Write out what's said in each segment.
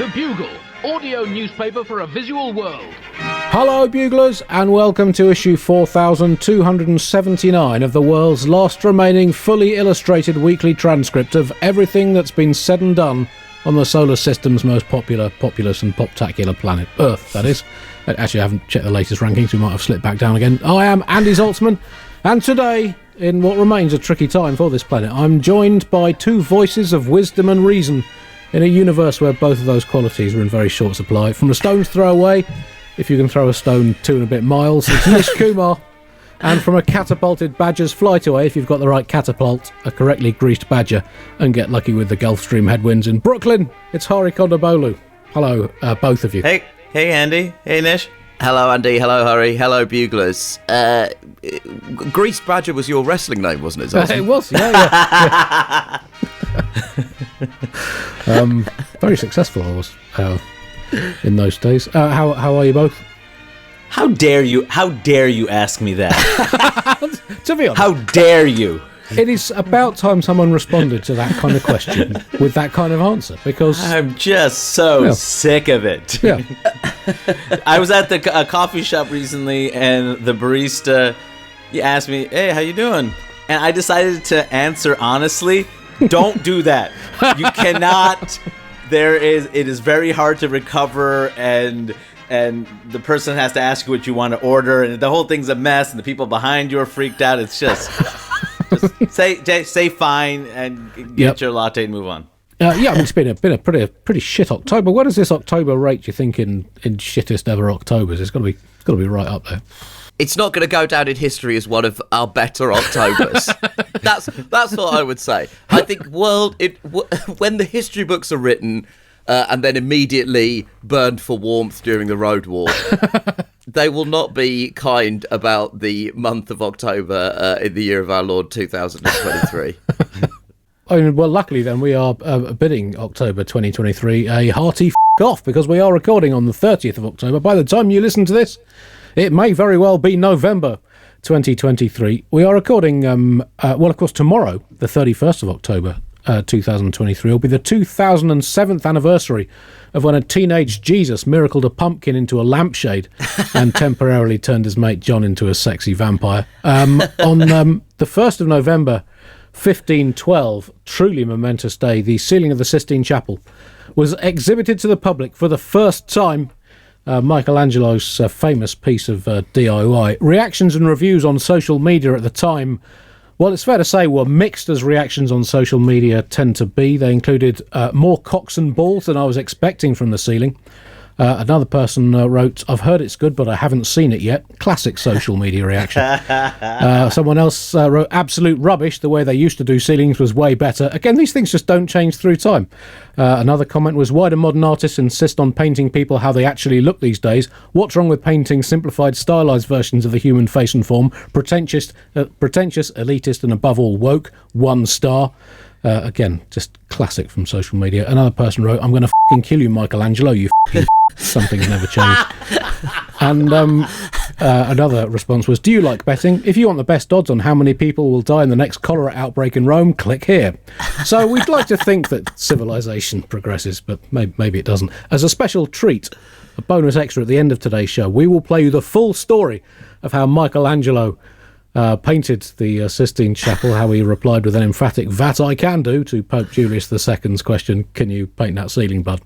The Bugle, audio newspaper for a visual world. Hello, Buglers, and welcome to issue 4279 of the world's last remaining fully illustrated weekly transcript of everything that's been said and done on the solar system's most popular, populous and poptacular planet, Earth, that is. Actually, I haven't checked the latest rankings, we might have slipped back down again. I am Andy Zaltzman, and today, in what remains a tricky time for this planet, I'm joined by two voices of wisdom and reason in a universe where both of those qualities are in very short supply. From a stone's throw away, if you can throw a stone 2 and a bit miles, it's Nish Kumar. And from a catapulted badger's flight away, if you've got the right catapult, a correctly greased badger, and get lucky with the Gulf Stream headwinds in Brooklyn, it's Hari Kondabolu. Hello, both of you. Hey Andy. Hey Nish. Hello Andy, hello Hari, hello Buglers. Greased Badger was your wrestling name, wasn't it? It was, yeah. Very successful I was in those days. How are you both? How dare you ask me that? To be honest, how dare you? It is about time someone responded to that kind of question with that kind of answer, because I'm just so sick of it. Yeah. I was at a coffee shop recently, and the barista, he asked me, "Hey, how you doing?" And I decided to answer honestly. Don't do that. You cannot. It is very hard to recover, and the person has to ask you what you want to order, and the whole thing's a mess, and the people behind you are freaked out. It's just say fine and get your latte and move on. I mean, it's been a pretty shit October. What does this October rate, you think, in shittest ever Octobers? It's got to be right up there. It's not going to go down in history as one of our better Octobers. That's what I would say. I think when the history books are written and then immediately burned for warmth during the Road War, they will not be kind about the month of October in the year of our Lord 2023. I mean, well, luckily then we are bidding October 2023 a hearty off, because we are recording on the 30th of October. By the time you listen to this, it may very well be November 2023. We are recording, of course, tomorrow, the 31st of October 2023, will be the 2007th anniversary of when a teenage Jesus miracled a pumpkin into a lampshade and temporarily turned his mate John into a sexy vampire. On the 1st of November 1512, truly momentous day, the ceiling of the Sistine Chapel was exhibited to the public for the first time. Michelangelo's famous piece of DIY. Reactions and reviews on social media at the time, well, it's fair to say, were mixed as reactions on social media tend to be. They included more cocks and balls than I was expecting from the ceiling. Another person wrote, "I've heard it's good, but I haven't seen it yet." Classic social media reaction. Someone else wrote, "Absolute rubbish. The way they used to do ceilings was way better." Again, these things just don't change through time. Another comment was, "Why do modern artists insist on painting people how they actually look these days? What's wrong with painting simplified, stylized versions of the human face and form? Pretentious, elitist, and above all woke. 1 star." Again, just classic from social media. Another person wrote, "I'm going to f***ing kill you, Michelangelo, you f***ing something's never changed." And another response was, "Do you like betting? If you want the best odds on how many people will die in the next cholera outbreak in Rome, click here." So we'd like to think that civilization progresses, but maybe it doesn't. As a special treat, a bonus extra at the end of today's show, we will play you the full story of how Michelangelo painted the Sistine Chapel, how he replied with an emphatic "that I can do" to Pope Julius II's question, "Can you paint that ceiling, bud?"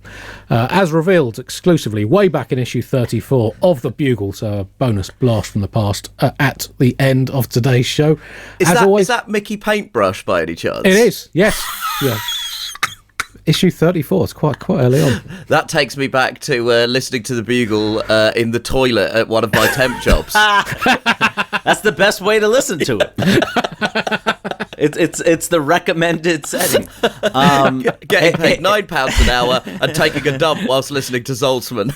As revealed exclusively way back in issue 34 of the Bugle, so a bonus blast from the past at the end of today's show. Is that Mickey Paintbrush by any chance? It is, yes. Yeah. Issue 34, it's quite early on. That takes me back to listening to the Bugle in the toilet at one of my temp jobs. That's the best way to listen to it. It's the recommended setting. Getting paid £9 an hour and taking a dump whilst listening to Zaltzman.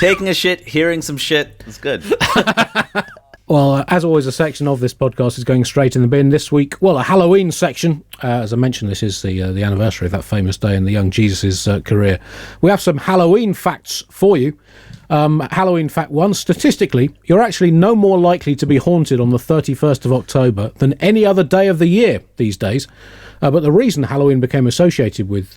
Taking a shit, hearing some shit. It's good. Well, as always, a section of this podcast is going straight in the bin. This week, well, a Halloween section As I mentioned, this is the anniversary of that famous day in the young Jesus' career. We have some Halloween facts for you. Halloween fact 1, statistically, you're actually no more likely to be haunted on the 31st of October than any other day of the year these days. But the reason Halloween became associated with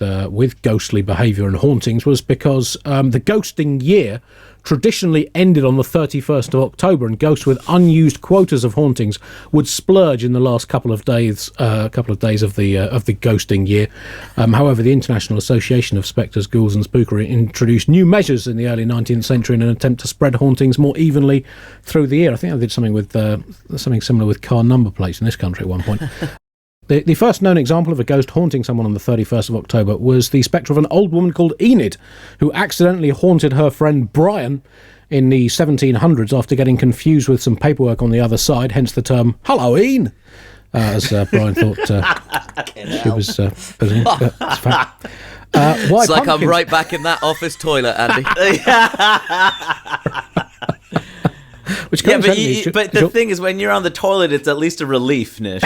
ghostly behaviour and hauntings was because the ghosting year traditionally ended on the 31st of October, and ghosts with unused quotas of hauntings would splurge in the last couple of days of the ghosting year. However, the International Association of Spectres, Ghouls and Spookery introduced new measures in the early 19th century in an attempt to spread hauntings more evenly through the year. I think I did something with something similar with car number plates in this country at one point. The first known example of a ghost haunting someone on the 31st of October was the spectre of an old woman called Enid, who accidentally haunted her friend Brian in the 1700s after getting confused with some paperwork on the other side, hence the term Halloween, as Brian thought she was... it's fact. Why It's like pumpkins? I'm right back in that office toilet, Andy. Which Yeah, coincidentally- but the thing is, when you're on the toilet, it's at least a relief, Nish.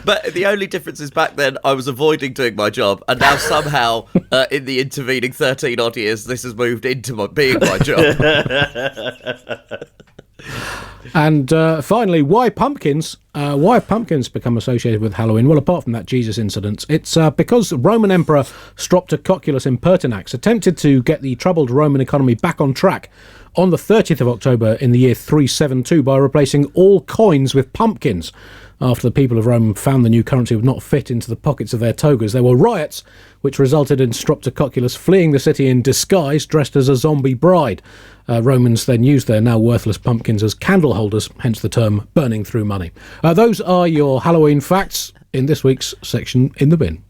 But the only difference is back then I was avoiding doing my job, and now somehow in the intervening 13 odd years this has moved into being my job. And finally, why pumpkins? Why have pumpkins become associated with Halloween? Well, apart from that Jesus incident, it's because Roman Emperor Streptococcus Impertinax attempted to get the troubled Roman economy back on track on the 30th of October in the year 372 by replacing all coins with pumpkins. After the people of Rome found the new currency would not fit into the pockets of their togas, there were riots, which resulted in Streptococcus fleeing the city in disguise, dressed as a zombie bride. Romans then used their now worthless pumpkins as candle holders, hence the term burning through money. Those are your Halloween facts in this week's section in the bin.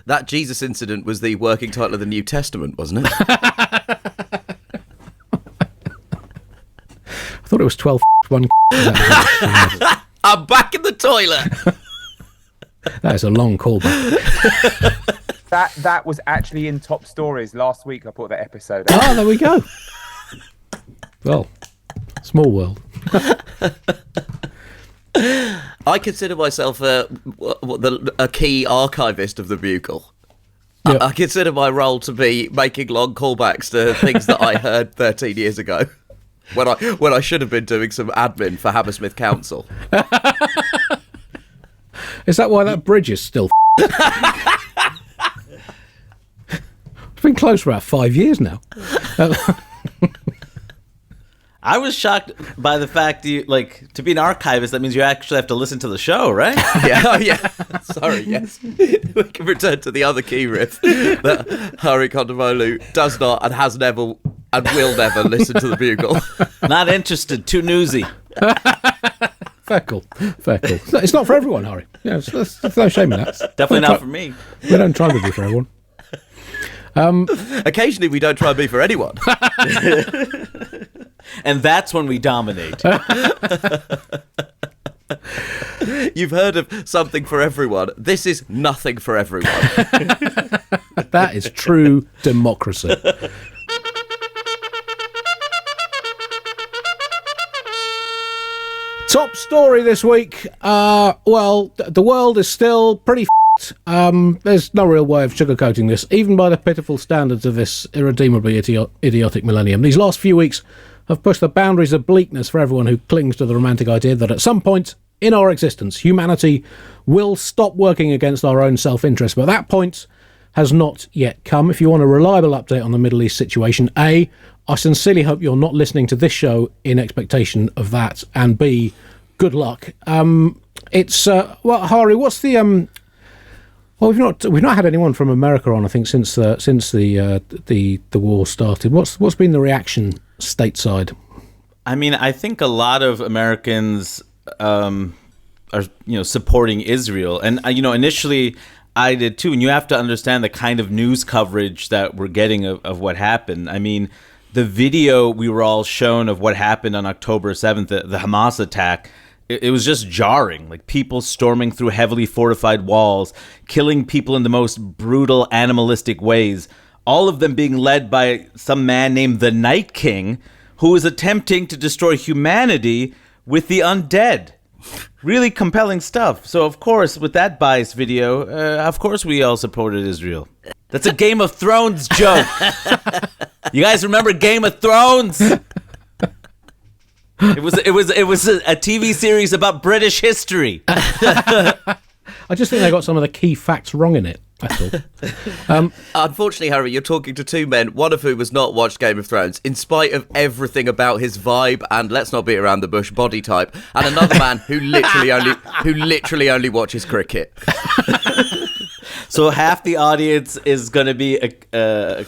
That Jesus incident was the working title of the New Testament, wasn't it? I thought it was 12 1. I'm back in the toilet. That is a long callback. That was actually in top stories last week. I put that episode out. Ah, there we go. Well, small world. I consider myself a key archivist of the Bugle. Yep. I consider my role to be making long callbacks to things that I heard 13 years ago, when I should have been doing some admin for Hammersmith Council. Is that why that bridge is still It's been closed for about 5 years now. I was shocked by the fact you to be an archivist. That means you actually have to listen to the show, right? Yeah, oh yeah. Sorry, yes. We can return to the other key riff that Hari Kondamolu does not and has never and will never listen to the Bugle. Not interested. Too newsy. Fair call. It's not for everyone, Harry. Yeah, there's no shame in that. Definitely not for me. We don't try to be for everyone. Occasionally we don't try and be for anyone. And that's when we dominate. You've heard of something for everyone. This is nothing for everyone. That is true democracy. Top story this week. Well, the world is still pretty f***ed. There's no real way of sugarcoating this, even by the pitiful standards of this irredeemably idiotic millennium. These last few weeks have pushed the boundaries of bleakness for everyone who clings to the romantic idea that at some point in our existence, humanity will stop working against our own self-interest. But that point has not yet come. If you want a reliable update on the Middle East situation, A, I sincerely hope you're not listening to this show in expectation of that, and B, good luck. It's well, Hari, what's the well, we've not had anyone from America on, I think, since the war started. What's been the reaction stateside? I mean, I think a lot of Americans are supporting Israel, and initially I did too. And you have to understand the kind of news coverage that we're getting of what happened. I mean, the video we were all shown of what happened on October 7th, the Hamas attack, it was just jarring. Like, people storming through heavily fortified walls, killing people in the most brutal, animalistic ways, all of them being led by some man named the Night King, who is attempting to destroy humanity with the undead. Really compelling stuff. So, of course, with that biased video, of course we all supported Israel. That's a Game of Thrones joke. You guys remember Game of Thrones? It was a TV series about British history. I just think they got some of the key facts wrong in it. That's all. Unfortunately, Harry, you're talking to two men, one of whom has not watched Game of Thrones, in spite of everything about his vibe and, let's not beat around the bush, body type, and another man who literally only watches cricket. So half the audience is going to be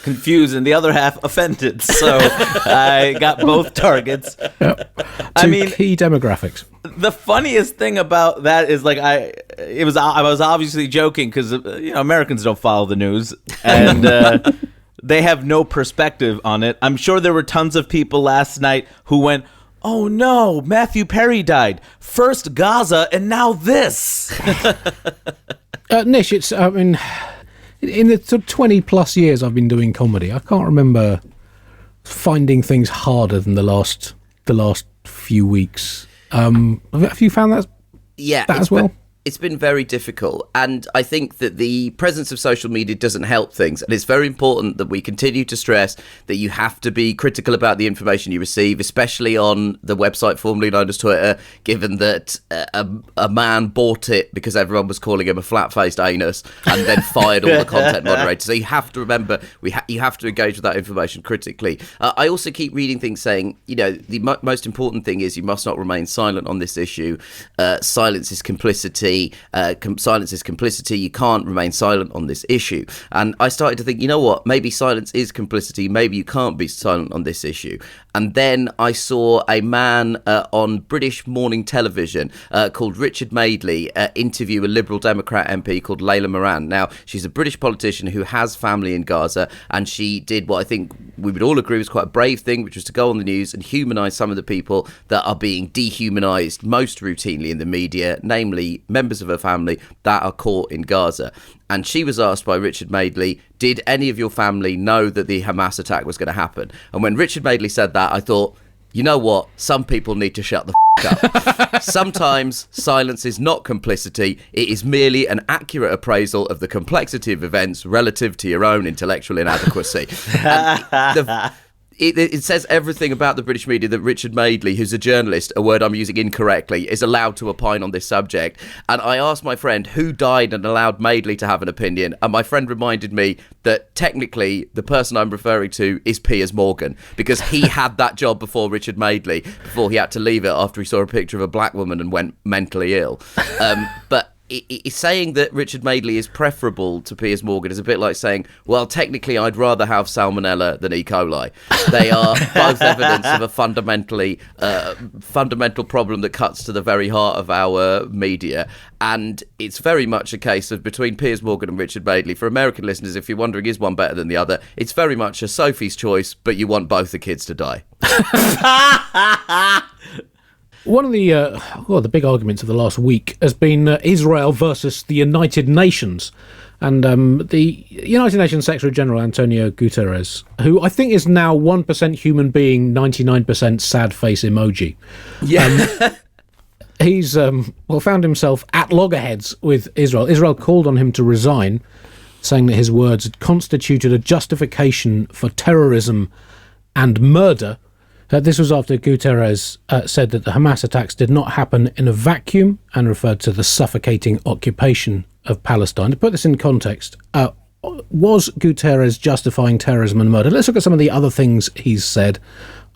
confused and the other half offended. So I got both targets. Yep. I mean, key demographics. The funniest thing about that is like I was obviously joking because Americans don't follow the news and they have no perspective on it. I'm sure there were tons of people last night who went, "Oh no, Matthew Perry died. First Gaza and now this." Nish, in the sort of 20 plus years I've been doing comedy, I can't remember finding things harder than the last few weeks. Have you found that as well? It's been very difficult, and I think that the presence of social media doesn't help things, and it's very important that we continue to stress that you have to be critical about the information you receive, especially on the website formerly known as Twitter, given that a man bought it because everyone was calling him a flat-faced anus and then fired all the content moderators. So you have to remember, you have to engage with that information critically. I also keep reading things saying, the most important thing is you must not remain silent on this issue. Silence is complicity. Silence is complicity. You can't remain silent on this issue. And I started to think, you know what? Maybe silence is complicity. Maybe you can't be silent on this issue. And then I saw a man on British morning television called Richard Madeley interview a Liberal Democrat MP called Layla Moran. Now, she's a British politician who has family in Gaza, and she did what I think we would all agree was quite a brave thing, which was to go on the news and humanise some of the people that are being dehumanised most routinely in the media, namely members of her family that are caught in Gaza. And she was asked by Richard Madeley, did any of your family know that the Hamas attack was going to happen? And when Richard Madeley said that, I thought, you know what? Some people need to shut the up. Sometimes silence is not complicity. It is merely an accurate appraisal of the complexity of events relative to your own intellectual inadequacy. It says everything about the British media that Richard Madeley, who's a journalist, a word I'm using incorrectly, is allowed to opine on this subject. And I asked my friend who died and allowed Madeley to have an opinion, and my friend reminded me that technically the person I'm referring to is Piers Morgan, because he had that job before Richard Madeley, before he had to leave it after he saw a picture of a black woman and went mentally ill. But it's saying that Richard Madeley is preferable to Piers Morgan is a bit like saying, well, technically I'd rather have salmonella than E. coli. They are both evidence of a fundamental problem that cuts to the very heart of our media. And it's very much a case of between Piers Morgan and Richard Madeley. For American listeners, if you're wondering, is one better than the other? It's very much a Sophie's choice, but you want both the kids to die. One of the big arguments of the last week has been Israel versus the United Nations. And the United Nations Secretary-General, Antonio Guterres, who I think is now 1% human being, 99% sad face emoji. Yeah. He's found himself at loggerheads with Israel. Israel called on him to resign, saying that his words had constituted a justification for terrorism and murder. This was after Guterres said that the Hamas attacks did not happen in a vacuum and referred to the suffocating occupation of Palestine. To put this in context, was Guterres justifying terrorism and murder? Let's look at some of the other things he's said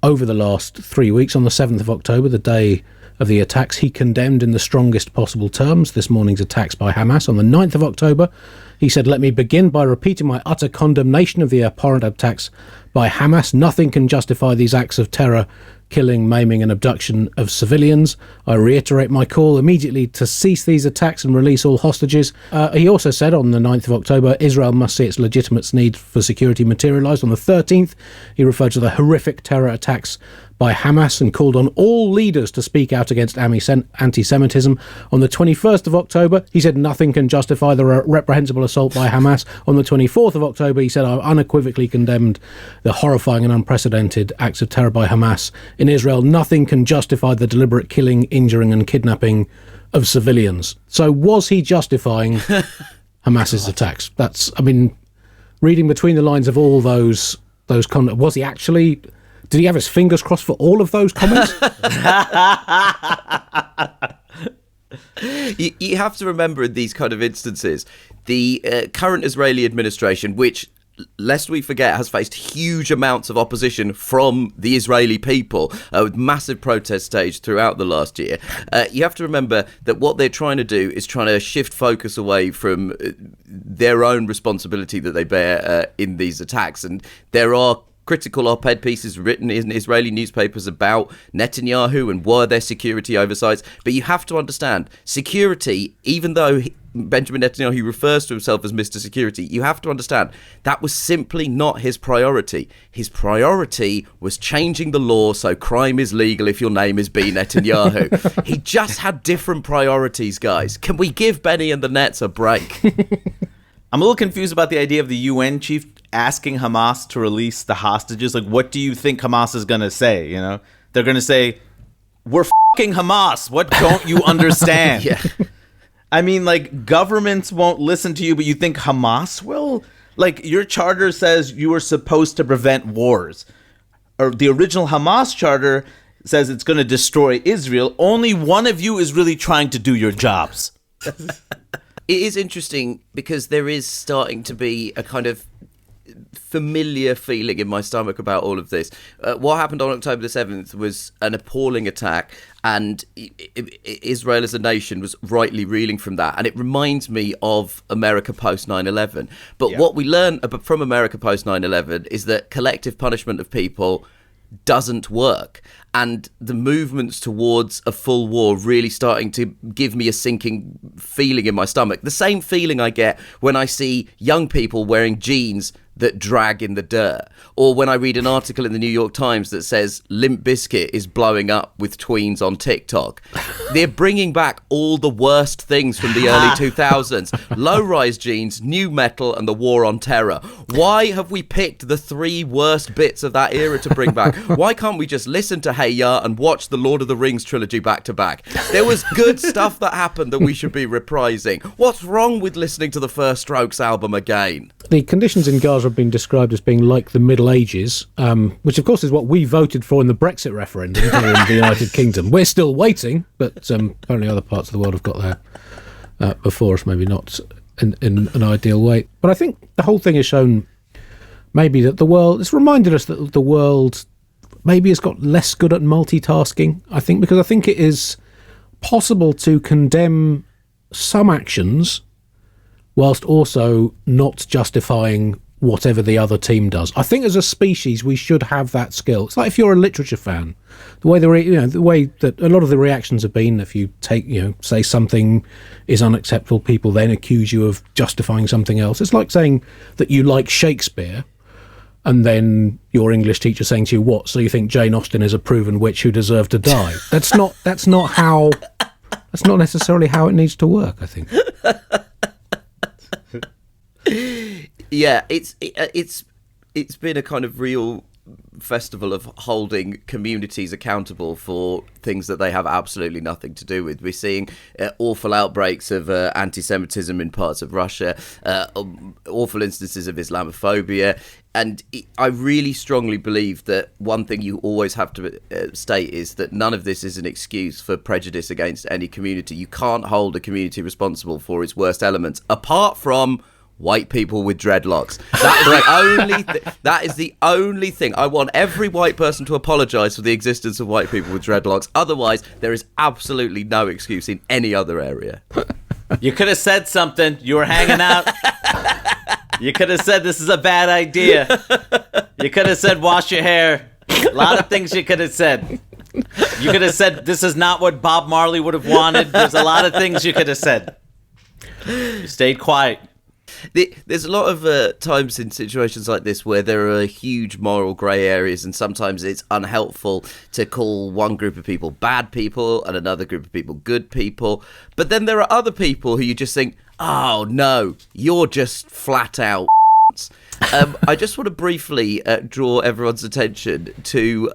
over the last 3 weeks. On the 7th of October, the day of the attacks, he condemned in the strongest possible terms this morning's attacks by Hamas. On the 9th of October, he said, "Let me begin by repeating my utter condemnation of the abhorrent attacks by Hamas. Nothing can justify these acts of terror, killing, maiming and abduction of civilians. I reiterate my call immediately to cease these attacks and release all hostages." He also said on the 9th of October, Israel must see its legitimate need for security materialised. On the 13th, he referred to the horrific terror attacks by Hamas and called on all leaders to speak out against anti-Semitism. On the 21st of October, he said nothing can justify the reprehensible assault by Hamas. On the 24th of October, he said, "I unequivocally condemned the horrifying and unprecedented acts of terror by Hamas in Israel. Nothing can justify the deliberate killing, injuring and kidnapping of civilians. So was he justifying Hamas's attacks? Reading between the lines of all those comments, was he actually? Did he have his fingers crossed for all of those comments? You have to remember in these kind of instances, the current Israeli administration, which, lest we forget, has faced huge amounts of opposition from the Israeli people with massive protest staged throughout the last year. You have to remember that what they're trying to do is trying to shift focus away from their own responsibility that they bear in these attacks. And there are critical op-ed pieces written in Israeli newspapers about Netanyahu and were there security oversights. But you have to understand, security, even though Benjamin Netanyahu refers to himself as Mr. Security, you have to understand that was simply not his priority. His priority was changing the law so crime is legal if your name is B. Netanyahu. He just had different priorities, guys. Can we give Benny and the Nets a break? I'm a little confused about the idea of the UN chief asking Hamas to release the hostages. Like, what do you think Hamas is going to say? You know, they're going to say, we're f***ing Hamas. What don't you understand? Yeah. I mean, like, governments won't listen to you, but you think Hamas will? Like, your charter says you are supposed to prevent wars. Or the original Hamas charter says it's going to destroy Israel. Only one of you is really trying to do your jobs. It is interesting because there is starting to be a kind of familiar feeling in my stomach about all of this. What happened on October the 7th was an appalling attack, and Israel as a nation was rightly reeling from that. And it reminds me of America post 9/11. But what we learn from America post 9/11 is that collective punishment of people doesn't work, and the movements towards a full war really starting to give me a sinking feeling in my stomach. The same feeling I get when I see young people wearing jeans that drag in the dirt, or when I read an article in the New York Times that says Limp Bizkit is blowing up with tweens on TikTok. They're bringing back all the worst things from the early 2000s. Low-rise jeans, new metal, and the war on terror. Why have we picked the three worst bits of that era to bring back? Why can't we just listen to Hey Ya and watch the Lord of the Rings trilogy back to back? There was good stuff that happened that we should be reprising. What's wrong with listening to the First Strokes album again? The conditions in Gaza have been described as being like the Middle Ages, which of course is what we voted for in the Brexit referendum here in the United Kingdom. We're still waiting, but apparently other parts of the world have got there before us, maybe not in an ideal way. But I think the whole thing has shown maybe that the world, it's reminded us that the world maybe has got less good at multitasking, I think, because I think it is possible to condemn some actions whilst also not justifying whatever the other team does. I think as a species we should have that skill. It's like if you're a literature fan, the way that a lot of the reactions have been, if you say something is unacceptable, people then accuse you of justifying something else. It's like saying that you like Shakespeare and then your English teacher saying to you, "What? So you think Jane Austen is a proven witch who deserved to die?" That's not necessarily how it needs to work, I think. Yeah, it's been a kind of real festival of holding communities accountable for things that they have absolutely nothing to do with. We're seeing awful outbreaks of anti-Semitism in parts of Russia, awful instances of Islamophobia, and I really strongly believe that one thing you always have to state is that none of this is an excuse for prejudice against any community. You can't hold a community responsible for its worst elements, apart from white people with dreadlocks. That is the only thing. I want every white person to apologise for the existence of white people with dreadlocks. Otherwise, there is absolutely no excuse in any other area. You could have said something. You were hanging out. You could have said this is a bad idea. You could have said wash your hair. A lot of things you could have said. You could have said this is not what Bob Marley would have wanted. There's a lot of things you could have said. You stayed quiet. There's a lot of times in situations like this where there are huge moral grey areas, and sometimes it's unhelpful to call one group of people bad people and another group of people good people. But then there are other people who you just think, oh no, you're just flat out. I just want to briefly draw everyone's attention to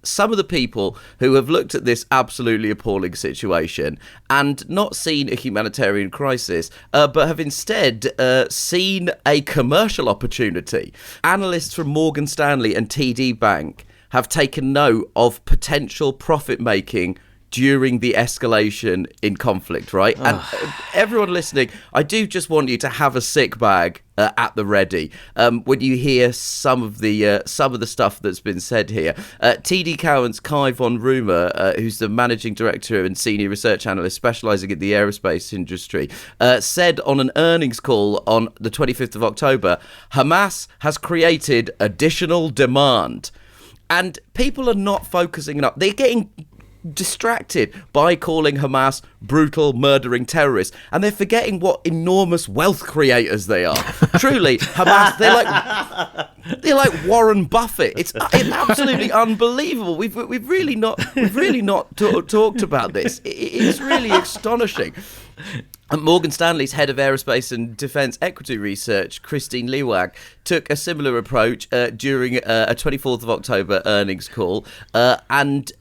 some of the people who have looked at this absolutely appalling situation and not seen a humanitarian crisis, but have instead seen a commercial opportunity. Analysts from Morgan Stanley and TD Bank have taken note of potential profit making during the escalation in conflict, right? And everyone listening, I do just want you to have a sick bag at the ready when you hear some of the stuff that's been said here. TD Cowen's Kai von Rumer, who's the managing director and senior research analyst specialising in the aerospace industry, said on an earnings call on the 25th of October, Hamas has created additional demand. And people are not focusing enough. They're getting distracted by calling Hamas brutal, murdering terrorists, and they're forgetting what enormous wealth creators they are. Truly, Hamas, they're like Warren Buffett. It's absolutely unbelievable. We've really not talked about this. It's really astonishing. And Morgan Stanley's head of aerospace and defence equity research, Christine Liwag, took a similar approach during a 24th of October earnings call and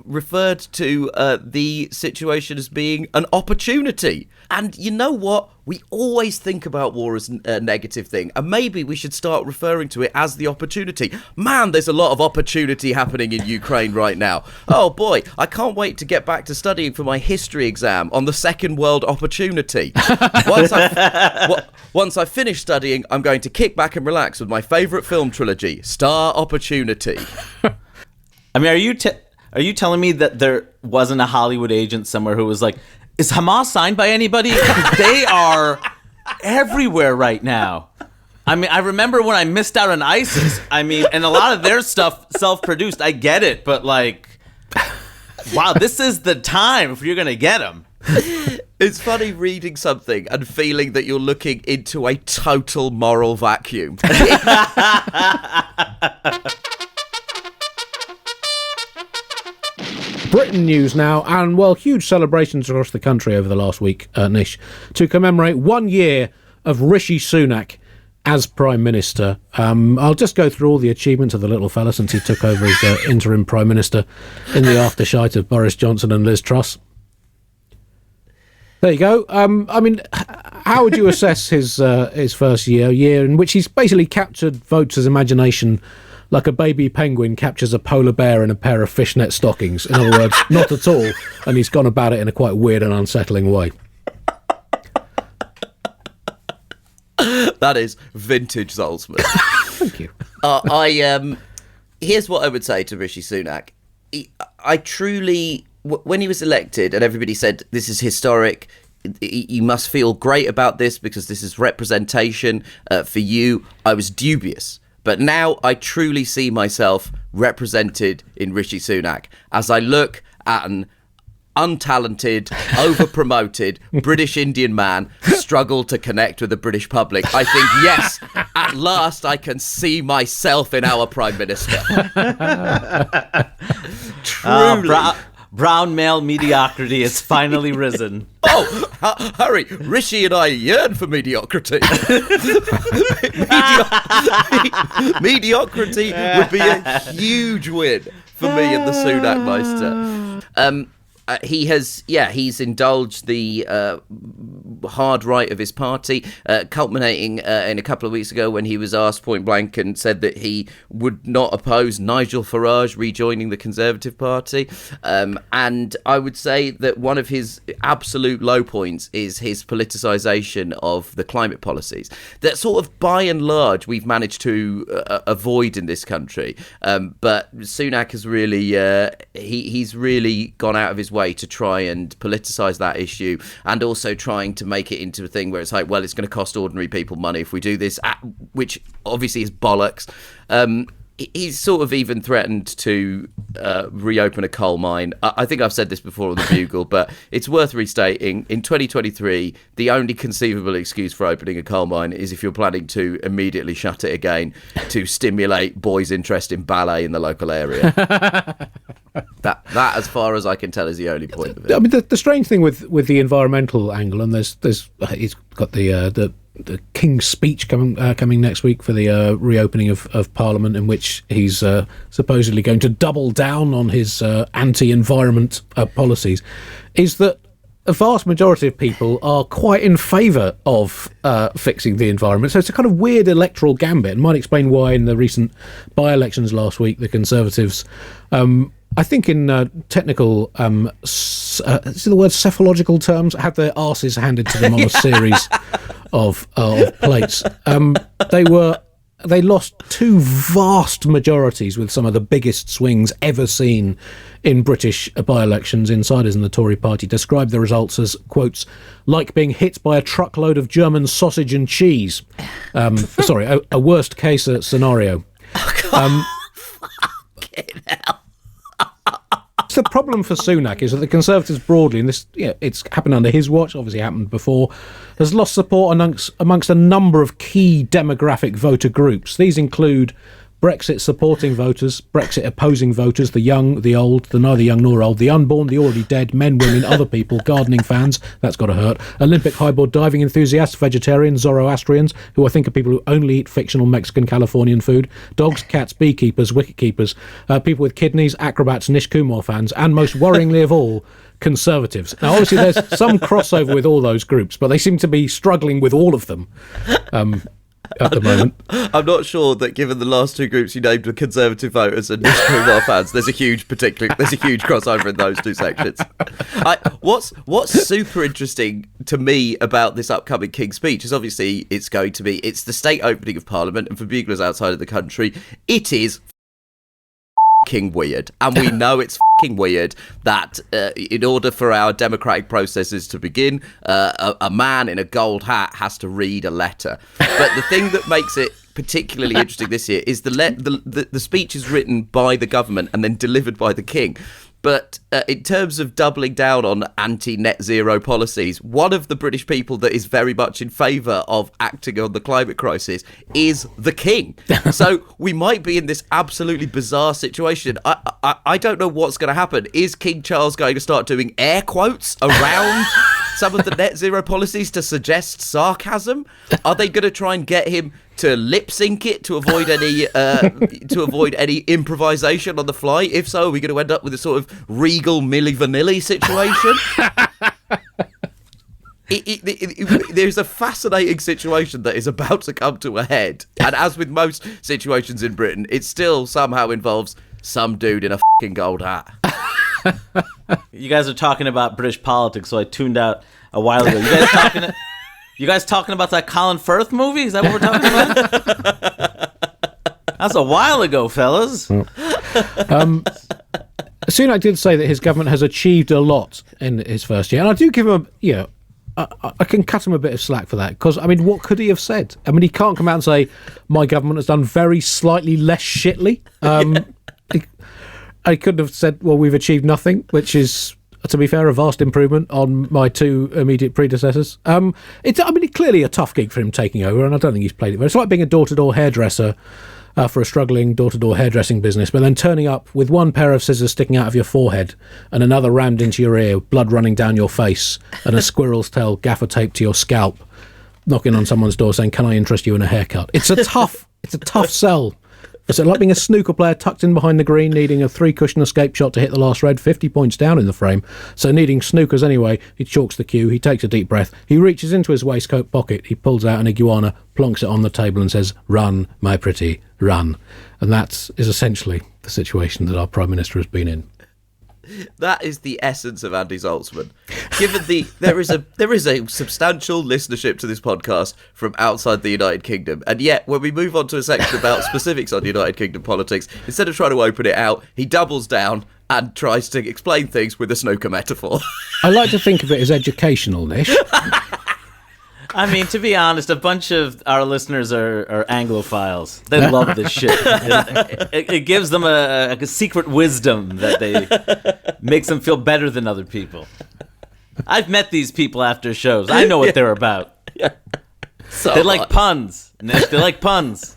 referred to the situation as being an opportunity. And you know what? We always think about war as a negative thing, and maybe we should start referring to it as the opportunity. Man, there's a lot of opportunity happening in Ukraine right now. Oh boy, I can't wait to get back to studying for my history exam on the Second World Opportunity. Once I finish studying, I'm going to kick back and relax with my favourite film trilogy, Star Opportunity. I mean, are you telling me that there wasn't a Hollywood agent somewhere who was like, is Hamas signed by anybody? They are everywhere right now. I mean, I remember when I missed out on ISIS. I mean, and a lot of their stuff self-produced. I get it, but like, wow, this is the time if you're going to get them. It's funny reading something and feeling that you're looking into a total moral vacuum. Britain news now, and well, huge celebrations across the country over the last week, Nish, to commemorate 1 year of Rishi Sunak as Prime Minister. I'll just go through all the achievements of the little fella since he took over as interim Prime Minister in the aftershite of Boris Johnson and Liz Truss. There you go. I mean, how would you assess his first year in which he's basically captured voters' imagination like a baby penguin captures a polar bear in a pair of fishnet stockings? In other words, not at all, and he's gone about it in a quite weird and unsettling way. That is vintage Zaltzman. Thank you. Here's what I would say to Rishi Sunak. I truly, when he was elected and everybody said this is historic, you must feel great about this because this is representation for you, I was dubious. But now I truly see myself represented in Rishi Sunak as I look at an untalented, over-promoted British Indian man struggle to connect with the British public. I think, yes, at last I can see myself in our Prime Minister. Truly. Brown male mediocrity has finally risen. Oh, hurry. Rishi and I yearn for mediocrity. Mediocrity would be a huge win for me and the Sunak Meister. He's indulged the hard right of his party, culminating in a couple of weeks ago when he was asked point blank and said that he would not oppose Nigel Farage rejoining the Conservative Party. And I would say that one of his absolute low points is his politicisation of the climate policies that sort of by and large we've managed to avoid in this country. But Sunak has really, he's really gone out of his way to try and politicise that issue, and also trying to make it into a thing where it's like, well, it's going to cost ordinary people money if we do this, which obviously is bollocks. He's sort of even threatened to reopen a coal mine. I think I've said this before on the Bugle, but it's worth restating. In 2023, the only conceivable excuse for opening a coal mine is if you're planning to immediately shut it again to stimulate boys' interest in ballet in the local area. That, as far as I can tell, is the only point of it. I mean, the strange thing with the environmental angle, and there's he's got the King's speech coming next week for the reopening of Parliament, in which he's supposedly going to double down on his anti-environment policies, is that a vast majority of people are quite in favour of fixing the environment. So it's a kind of weird electoral gambit, and might explain why in the recent by-elections last week, the Conservatives, I think in technical, is the word cephalogical terms, had their arses handed to them on a series of plates. They lost two vast majorities with some of the biggest swings ever seen in British by-elections. Insiders in the Tory party described the results as, quotes, like being hit by a truckload of German sausage and cheese. Sorry, a worst case scenario. Fucking hell. The problem for Sunak is that the Conservatives broadly, and this, it's happened under his watch, obviously happened before, has lost support amongst a number of key demographic voter groups. These include Brexit supporting voters, Brexit opposing voters, the young, the old, the neither young nor old, the unborn, the already dead, men, women, other people, gardening fans, that's got to hurt, Olympic highboard diving enthusiasts, vegetarians, Zoroastrians, who I think are people who only eat fictional Mexican Californian food, dogs, cats, beekeepers, wicket keepers, people with kidneys, acrobats, Nish fans, and most worryingly of all, Conservatives. Now, obviously, there's some crossover with all those groups, but they seem to be struggling with all of them. At the moment, I'm not sure that given the last two groups you named, the Conservative voters and Nish Kumar fans, there's a huge crossover in those two sections. What's super interesting to me about this upcoming King's speech is obviously it's the state opening of Parliament, and for buglers outside of the country, it is fucking weird, and we know it's fucking weird that in order for our democratic processes to begin, a man in a gold hat has to read a letter. But the thing that makes it particularly interesting this year is the speech is written by the government and then delivered by the king. But in terms of doubling down on anti-net zero policies, one of the British people that is very much in favour of acting on the climate crisis is the king. So we might be in this absolutely bizarre situation. I don't know what's going to happen. Is King Charles going to start doing air quotes around some of the net zero policies to suggest sarcasm? Are they going to try and get him to lip sync it to avoid any improvisation on the fly? If so, are we going to end up with a sort of regal Milli Vanilli situation? There's a fascinating situation that is about to come to a head, and as with most situations in Britain, it still somehow involves some dude in a fucking gold hat. You guys are talking about British politics, so I tuned out a while ago. You guys talking about that Colin Firth movie? Is that what we're talking about? That's a while ago, fellas. Sunak did say that his government has achieved a lot in his first year, and I do give him I can cut him a bit of slack for that, because, I mean, what could he have said? I mean, he can't come out and say, my government has done very slightly less shitly. I could have said, well, we've achieved nothing, which is, to be fair, a vast improvement on my two immediate predecessors. It's clearly a tough gig for him taking over, and I don't think he's played it very. It's like being a door-to-door hairdresser for a struggling door-to-door hairdressing business, but then turning up with one pair of scissors sticking out of your forehead and another rammed into your ear, blood running down your face, and a squirrel's tail gaffer taped to your scalp, knocking on someone's door saying, "Can I interest you in a haircut?" It's a tough sell. It's like being a snooker player tucked in behind the green, needing a 3-cushion escape shot to hit the last red, 50 points down in the frame. So needing snookers anyway, he chalks the cue, he takes a deep breath, he reaches into his waistcoat pocket, he pulls out an iguana, plonks it on the table and says, "Run, my pretty, run." And that is essentially the situation that our Prime Minister has been in. That is the essence of Andy Zaltzman. Given there is a substantial listenership to this podcast from outside the United Kingdom, and yet when we move on to a section about specifics on United Kingdom politics, instead of trying to open it out, he doubles down and tries to explain things with a snooker metaphor. I like to think of it as educational, Nish. I mean, to be honest, a bunch of our listeners are Anglophiles. They love this shit. It gives them a secret wisdom that makes them feel better than other people. I've met these people after shows. I know what they're about. Yeah. They like puns, Nish. They like puns.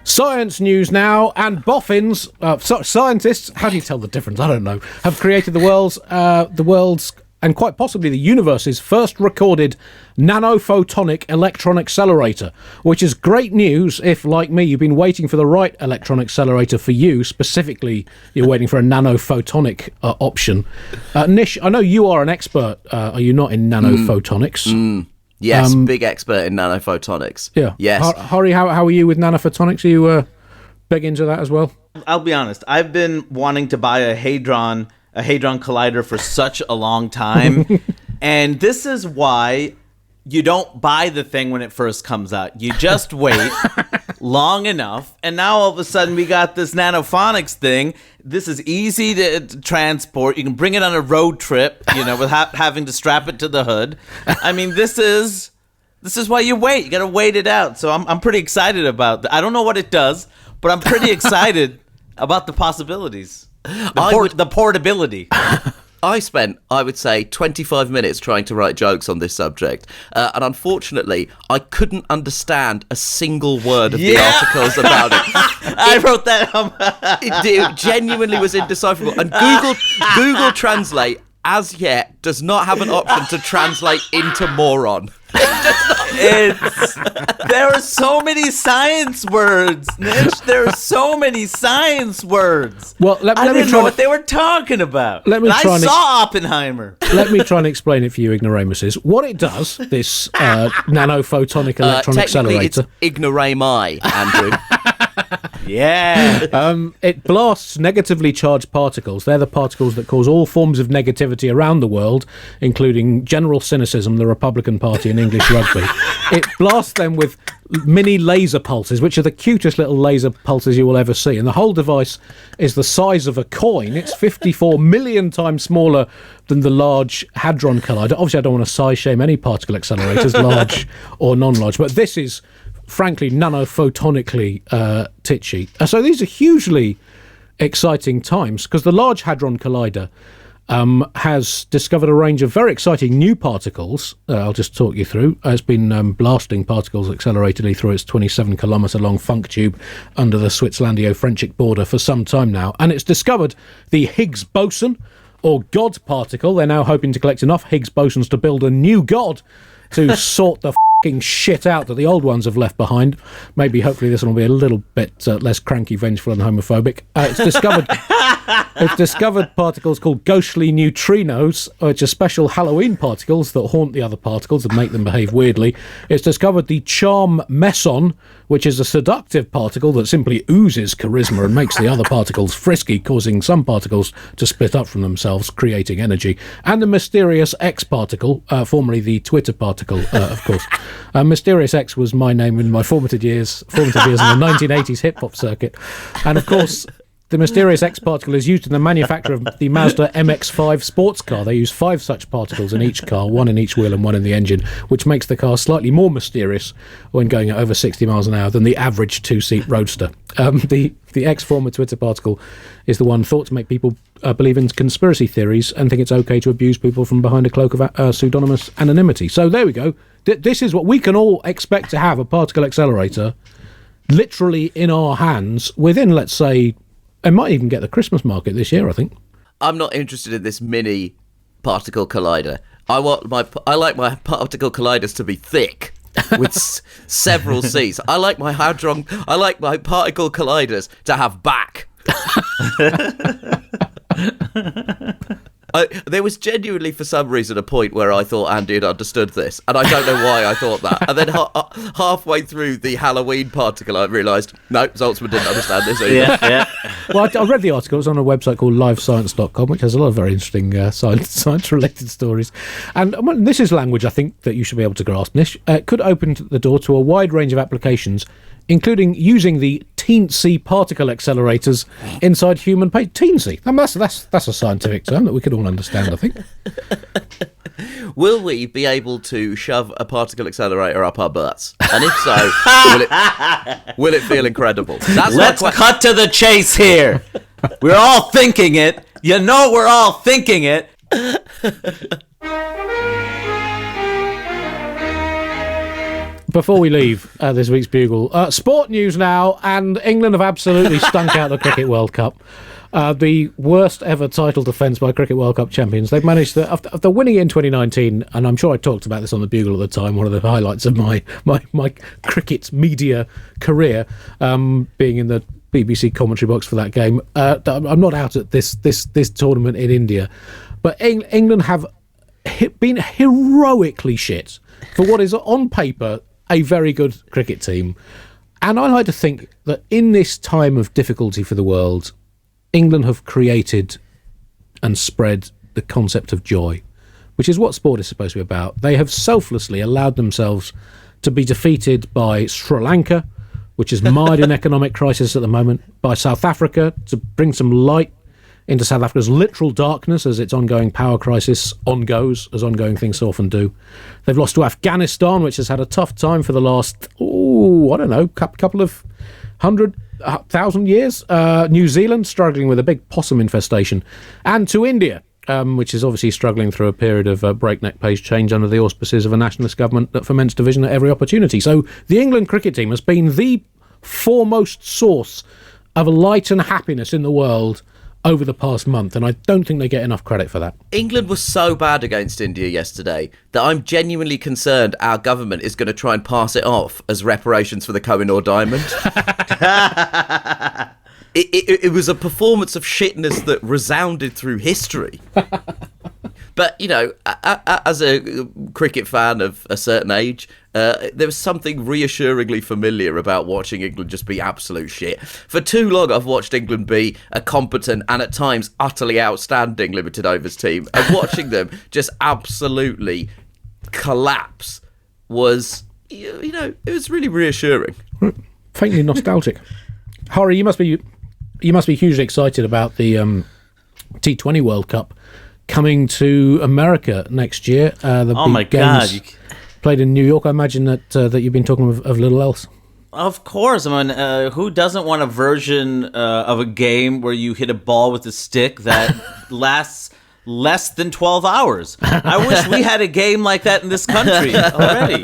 Science news now, and boffins, scientists, how do you tell the difference? I don't know, have created the world's and quite possibly the universe's first recorded nanophotonic electron accelerator, which is great news if, like me, you've been waiting for the right electron accelerator for you. Specifically, you're waiting for a nanophotonic option. Nish, I know you are an expert, are you not, in nanophotonics? Yes, big expert in nanophotonics. Yeah. Yes. Hari, how are you with nanophotonics? Are you big into that as well? I'll be honest. I've been wanting to buy a Hadron collider for such a long time. And this is why you don't buy the thing when it first comes out. You just wait long enough. And now all of a sudden we got this nanophonics thing. This is easy to transport. You can bring it on a road trip, without having to strap it to the hood. I mean, this is why you wait. You got to wait it out. So I'm pretty excited about that. I don't know what it does, but I'm pretty excited about the possibilities. The portability. I spent, I would say, 25 minutes trying to write jokes on this subject. And unfortunately, I couldn't understand a single word of the articles about it. I wrote that. It genuinely was indecipherable. And Google Translate, as yet, does not have an option to translate into moron. There are so many science words, Nish. There are so many science words. Well, I didn't know what they were talking about. I saw Oppenheimer. Let me try and explain it for you ignoramuses. What it does, this nanophotonic electron accelerator... It's ignorami, Andrew. Yeah. It blasts negatively charged particles. They're the particles that cause all forms of negativity around the world, including general cynicism, the Republican Party, and English rugby. It blasts them with mini laser pulses, which are the cutest little laser pulses you will ever see. And the whole device is the size of a coin. It's 54 million times smaller than the Large Hadron Collider. Obviously, I don't want to size shame any particle accelerators, large or non-large, but this is frankly nanophotonically titchy. So these are hugely exciting times, because the Large Hadron Collider has discovered a range of very exciting new particles. I'll just talk you through. It's been blasting particles acceleratedly through its 27-kilometre long funk tube under the Switzerlandio-Frenchic border for some time now, and it's discovered the Higgs boson, or God particle. They're now hoping to collect enough Higgs bosons to build a new God to sort the shit out that the old ones have left behind. Maybe, hopefully, this one will be a little bit less cranky, vengeful, and homophobic. It's discovered particles called ghostly neutrinos, which are special Halloween particles that haunt the other particles and make them behave weirdly. It's discovered the charm meson, which is a seductive particle that simply oozes charisma and makes the other particles frisky, causing some particles to split up from themselves, creating energy. And the mysterious X particle, formerly the Twitter particle, of course. Mysterious X was my name in my formative years in the 1980s hip-hop circuit. And of course, the mysterious X particle is used in the manufacture of the Mazda MX-5 sports car. They use 5 such particles in each car, 1 in each wheel and 1 in the engine, which makes the car slightly more mysterious when going at over 60 miles an hour than the average 2-seat roadster. The X former Twitter particle is the one thought to make people believe in conspiracy theories and think it's okay to abuse people from behind a cloak of pseudonymous anonymity. So there we go. This is what we can all expect to have, a particle accelerator literally in our hands within, let's say, it might even get the Christmas market this year, I think. I'm not interested in this mini particle collider. I like my particle colliders to be thick with several C's. I like my particle colliders to have back. There was genuinely, for some reason, a point where I thought Andy had understood this, and I don't know why I thought that. And then halfway through the Halloween particle, I realised, no, Zaltzman didn't understand this either. Yeah. Well, I read the article. It was on a website called livescience.com, which has a lot of very interesting science-related stories. And this is language I think that you should be able to grasp, Nish. It could open the door to a wide range of applications, including using the teensy particle accelerators inside human teensy. I mean, that's a scientific term that we could all understand, I think. Will we be able to shove a particle accelerator up our butts? And if so, will it feel incredible? Let's cut to the chase here. We're all thinking it. You know we're all thinking it. Before we leave this week's Bugle, sport news now, and England have absolutely stunk out the Cricket World Cup. The worst ever title defence by Cricket World Cup champions. They've managed to, after winning it in 2019, and I'm sure I talked about this on the Bugle at the time, one of the highlights of my cricket media career, being in the BBC commentary box for that game. I'm not out at this tournament in India, but England have been heroically shit for what is on paper a very good cricket team. And I like to think that in this time of difficulty for the world, England have created and spread the concept of joy, which is what sport is supposed to be about. They have selflessly allowed themselves to be defeated by Sri Lanka, which is mired in economic crisis at the moment, by South Africa, to bring some light into South Africa's literal darkness as its ongoing power crisis ongoes, as ongoing things so often do. They've lost to Afghanistan, which has had a tough time for the last, couple of 100,000 years. New Zealand struggling with a big possum infestation. And to India, which is obviously struggling through a period of breakneck pace change under the auspices of a nationalist government that foments division at every opportunity. So the England cricket team has been the foremost source of light and happiness in the world over the past month, and I don't think they get enough credit for that. England was so bad against India yesterday that I'm genuinely concerned our government is going to try and pass it off as reparations for the Kohinoor diamond. It was a performance of shitness that resounded through history. But, you know, as a cricket fan of a certain age, there was something reassuringly familiar about watching England just be absolute shit. For too long, I've watched England be a competent and at times utterly outstanding limited overs team. And watching them just absolutely collapse was, you know, it was really reassuring. Faintly nostalgic. Hari, you must be hugely excited about the T20 World Cup coming to America next year. Oh my God! Played in New York. I imagine that you've been talking of little else. Of course. I mean, who doesn't want a version of a game where you hit a ball with a stick that lasts less than 12 hours? I wish we had a game like that in this country already.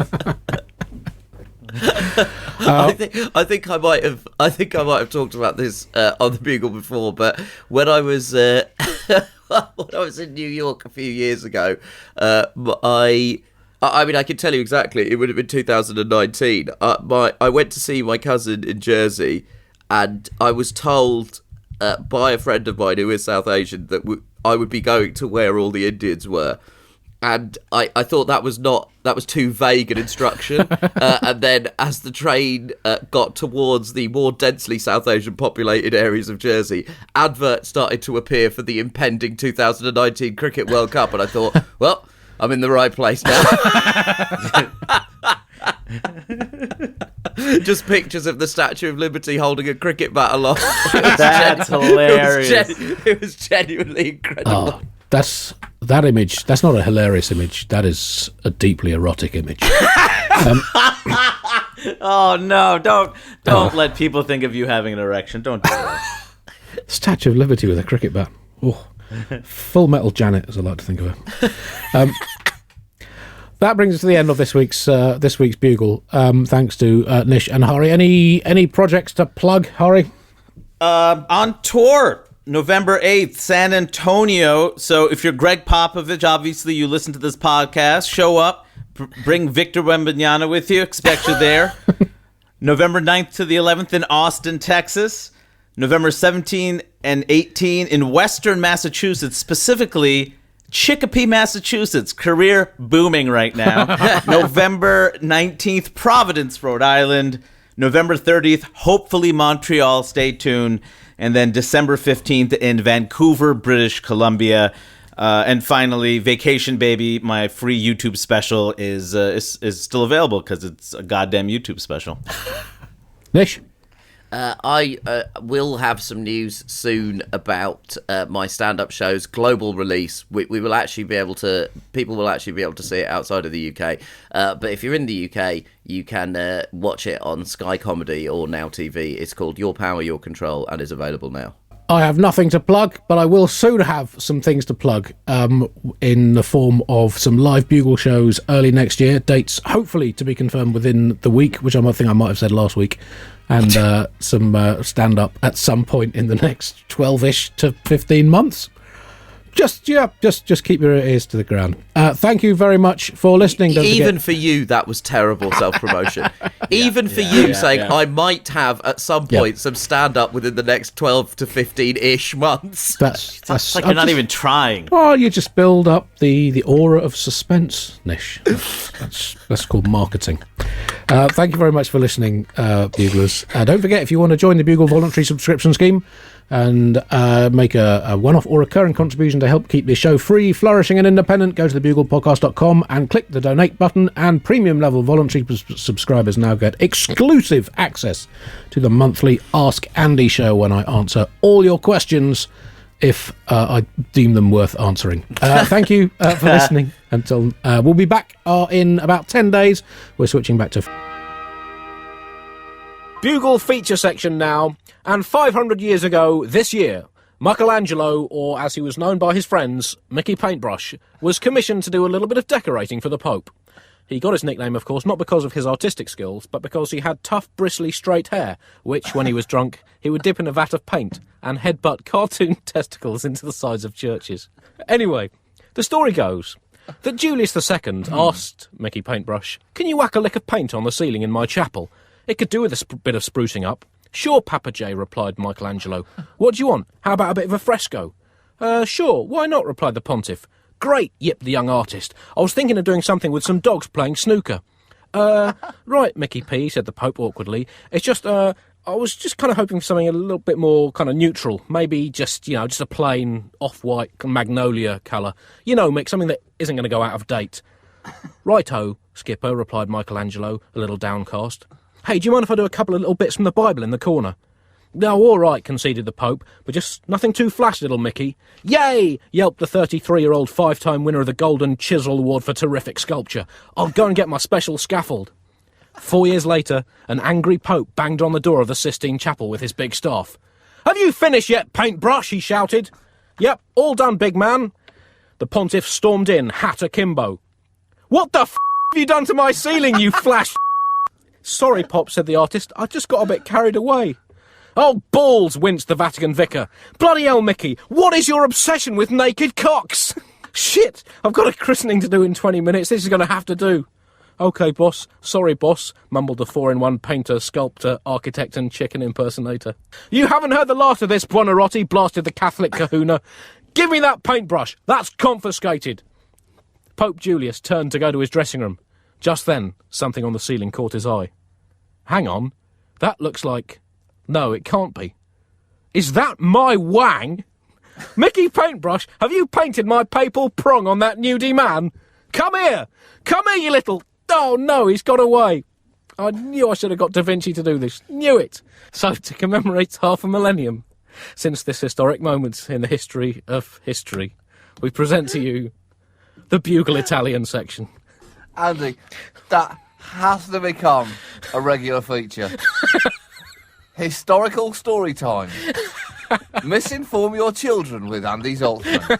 I think I might have talked about this on the Bugle before, but when I was when I was in New York a few years ago, I mean, I can tell you exactly. It would have been 2019. I went to see my cousin in Jersey, and I was told by a friend of mine who is South Asian that I would be going to where all the Indians were. And I thought that was too vague an instruction. And then as the train got towards the more densely South Asian populated areas of Jersey, adverts started to appear for the impending 2019 Cricket World Cup. And I thought, well, I'm in the right place now. Just pictures of the Statue of Liberty holding a cricket bat aloft. That's hilarious. It was genuinely incredible. Oh. That image. That's not a hilarious image. That is a deeply erotic image. Oh no! Don't let people think of you having an erection. Don't do that. Statue of Liberty with a cricket bat. Oh, Full Metal Janet, as I like to think of her. That brings us to the end of this week's Bugle. Thanks to Nish and Hari. Any projects to plug, Hari? On tour. November 8th, San Antonio. So if you're Greg Popovich, obviously you listen to this podcast, show up, bring Victor Wembanyama with you, expect you there. November 9th to the 11th in Austin, Texas. November 17 and 18 in Western Massachusetts, specifically Chicopee, Massachusetts. Career booming right now. November 19th, Providence, Rhode Island. November 30th, hopefully Montreal. Stay tuned. And then December 15th in Vancouver, British Columbia. And finally, Vacation Baby, my free YouTube special, is still available because it's a goddamn YouTube special. Nish? I will have some news soon about my stand-up show's global release. We will actually be able to. People will actually be able to see it outside of the UK. But if you're in the UK, you can watch it on Sky Comedy or Now TV. It's called Your Power, Your Control, and is available now. I have nothing to plug, but I will soon have some things to plug in the form of some live Bugle shows early next year. Dates hopefully to be confirmed within the week, which I think I might have said last week. and some stand-up at some point in the next 12-ish to 15 months. Just keep your ears to the ground. Thank you very much for listening. Even for you, that was terrible self-promotion. Even for you saying, I might have, at some point, some stand-up within the next 12 to 15-ish months. That's like you're not even trying. Oh, you just build up the aura of suspense, Nish. That's called marketing. Thank you very much for listening, Buglers. Don't forget, if you want to join the Bugle voluntary subscription scheme and make a one-off or recurring contribution to help keep the show free, flourishing and independent, go to thebuglepodcast.com and click the donate button, and premium level voluntary subscribers now get exclusive access to the monthly Ask Andy show, when I answer all your questions if I deem them worth answering. Thank you for listening. Until we'll be back in about 10 days. We're switching back to Bugle feature section now. And 500 years ago this year, Michelangelo, or as he was known by his friends, Mickey Paintbrush, was commissioned to do a little bit of decorating for the Pope. He got his nickname, of course, not because of his artistic skills, but because he had tough, bristly, straight hair, which, when he was drunk, he would dip in a vat of paint and headbutt cartoon testicles into the sides of churches. Anyway, the story goes that Julius II asked Mickey Paintbrush, "Can you whack a lick of paint on the ceiling in my chapel? It could do with a bit of sprucing up." "Sure, Papa J," replied Michelangelo. "What do you want? How about a bit of a fresco?" Sure, why not?" replied the pontiff. "Great," yipped the young artist. "I was thinking of doing something with some dogs playing snooker." Right, Mickey P," said the Pope awkwardly. "It's just, I was just kind of hoping for something a little bit more kind of neutral. Maybe just a plain off-white magnolia colour. You know, Mick, something that isn't going to go out of date." "Righto, Skipper," replied Michelangelo, a little downcast. "Hey, do you mind if I do a couple of little bits from the Bible in the corner?" "No, all right," conceded the Pope, "but just nothing too flash, little Mickey." "Yay!" yelped the 33-year-old five-time winner of the Golden Chisel Award for terrific sculpture. "I'll go and get my special scaffold." 4 years later, an angry Pope banged on the door of the Sistine Chapel with his big staff. "Have you finished yet, Paintbrush?" he shouted. "Yep, all done, big man." The pontiff stormed in, hat akimbo. "What the f*** have you done to my ceiling, you flash?" "Sorry, Pop," said the artist. "I just got a bit carried away." "Oh, balls," winced the Vatican vicar. "Bloody hell, Mickey, what is your obsession with naked cocks?" "Shit, I've got a christening to do in 20 minutes. This is going to have to do." "OK, boss. Sorry, boss," mumbled the 4-in-1 painter, sculptor, architect and chicken impersonator. "You haven't heard the last of this, Buonarroti," blasted the Catholic kahuna. "Give me that paintbrush. That's confiscated." Pope Julius turned to go to his dressing room. Just then, something on the ceiling caught his eye. "Hang on, that looks like... No, it can't be. Is that my wang? Mickey Paintbrush, have you painted my papal prong on that nudie man? Come here, you little... Oh no, he's got away. I knew I should have got Da Vinci to do this. Knew it." So, to commemorate half a millennium since this historic moment in the history of history, we present to you the Bugle Italian section. Andy, that has to become a regular feature. Historical story time. Misinform your children with Andy Zaltzman.